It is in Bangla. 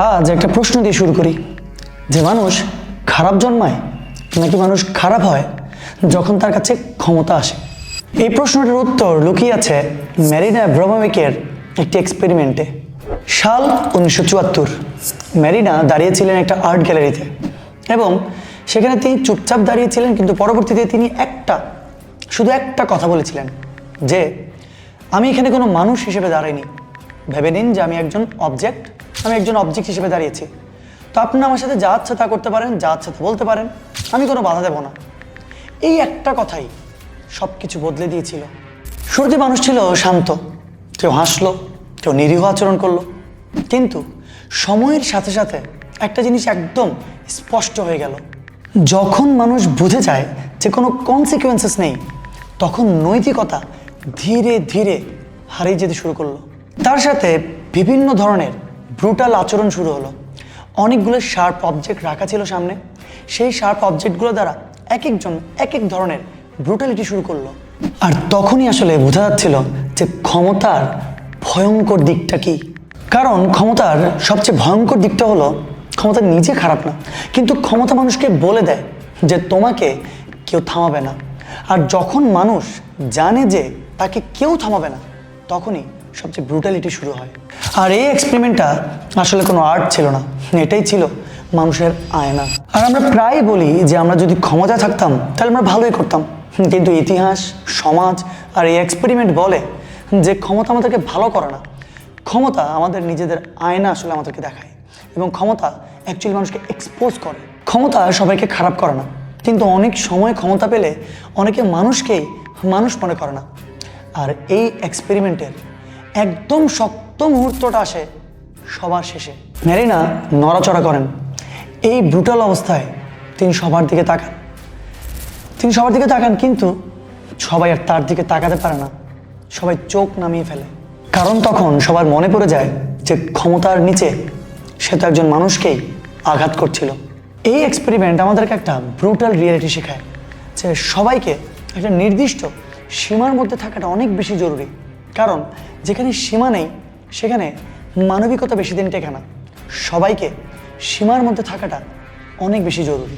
আজ একটা প্রশ্ন দিয়ে শুরু করি যে মানুষ খারাপ জন্মায় নাকি মানুষ খারাপ হয় যখন তার কাছে ক্ষমতা আসে। এই প্রশ্নটির উত্তর লুকিয়ে আছে ম্যারিনা আব্রামোভিচের একটি এক্সপেরিমেন্টে। সাল 1974। ম্যারিনা দাঁড়িয়েছিলেন একটা আর্ট গ্যালারিতে এবং সেখানে তিনি চুপচাপ দাঁড়িয়েছিলেন, কিন্তু পরবর্তীতে তিনি শুধু একটা কথা বলেছিলেন যে আমি এখানে কোনো মানুষ হিসেবে দাঁড়াইনি, ভেবে নিন যে আমি একজন অবজেক্ট হিসেবে দাঁড়িয়েছি। তো আপনি আমার সাথে যা ইচ্ছা তা করতে পারেন, যা ইচ্ছা তা বলতে পারেন, আমি কোনো বাধা দেব না। এই একটা কথাই সব কিছু বদলে দিয়েছিল। শুরুতে মানুষ ছিল শান্ত, কেউ হাসলো, কেউ নিরীহ আচরণ করলো, কিন্তু সময়ের সাথে সাথে একটা জিনিস একদম স্পষ্ট হয়ে গেল। যখন মানুষ বুঝে যায় যে কোনো কনসিকুয়েন্সেস নেই, তখন নৈতিকতা ধীরে ধীরে হারিয়ে যেতে শুরু করলো। তার সাথে বিভিন্ন ধরনের ব্রুটাল আচরণ শুরু হলো। অনেকগুলো শার্প অবজেক্ট রাখা ছিল সামনে, সেই শার্প অবজেক্টগুলো দ্বারা এক একজন এক এক ধরনের ব্রুটালিটি শুরু করলো। আর তখনই আসলে বোঝা যাচ্ছিল যে ক্ষমতার ভয়ঙ্কর দিকটা কি। কারণ ক্ষমতার সবচেয়ে ভয়ঙ্কর দিকটা হলো ক্ষমতা নিজে খারাপ না, কিন্তু ক্ষমতা মানুষকে বলে দেয় যে তোমাকে কেউ থামাবে না। আর যখন মানুষ জানে যে তাকে কেউ থামাবে না, তখনই সবচেয়ে ব্রুটালিটি শুরু হয়। আর এই এক্সপেরিমেন্টটা আসলে কোনো আর্ট ছিল না, এটাই ছিল মানুষের আয়না। আর আমরা প্রায় বলি যে আমরা যদি ক্ষমতা থাকতাম তাহলে আমরা ভালোই করতাম, কিন্তু ইতিহাস, সমাজ আর এই এক্সপেরিমেন্ট বলে যে ক্ষমতা আমাদেরকে ভালো করে না, ক্ষমতা আমাদের নিজেদের আয়না আসলে আমাদেরকে দেখায়, এবং ক্ষমতা অ্যাকচুয়ালি মানুষকে এক্সপোজ করে। ক্ষমতা সবাইকে খারাপ করে না, কিন্তু অনেক সময় ক্ষমতা পেলে অনেকে মানুষকেই মানুষ মনে করে না। আর এই এক্সপেরিমেন্টের একদম শক্ত মুহূর্তটা আসে সবার শেষে। ম্যারিনা নড়াচড়া করেন। এই ব্রুটাল অবস্থায় তিনি সবার দিকে তাকান, কিন্তু সবাই আর তার দিকে তাকাতে পারে না, সবাই চোখ নামিয়ে ফেলে। কারণ তখন সবার মনে পড়ে যায় যে ক্ষমতার নিচে সে তো একজন মানুষকেই আঘাত করছিল। এই এক্সপেরিমেন্ট আমাদেরকে একটা ব্রুটাল রিয়েলিটি শেখায় যে সবাইকে একটা নির্দিষ্ট সীমার মধ্যে থাকাটা অনেক বেশি জরুরি। কারণ যেখানে সীমা নেই সেখানে মানবিকতা বেশি দিন টেকে না। সবাইকে সীমার মধ্যে থাকাটা অনেক বেশি জরুরি।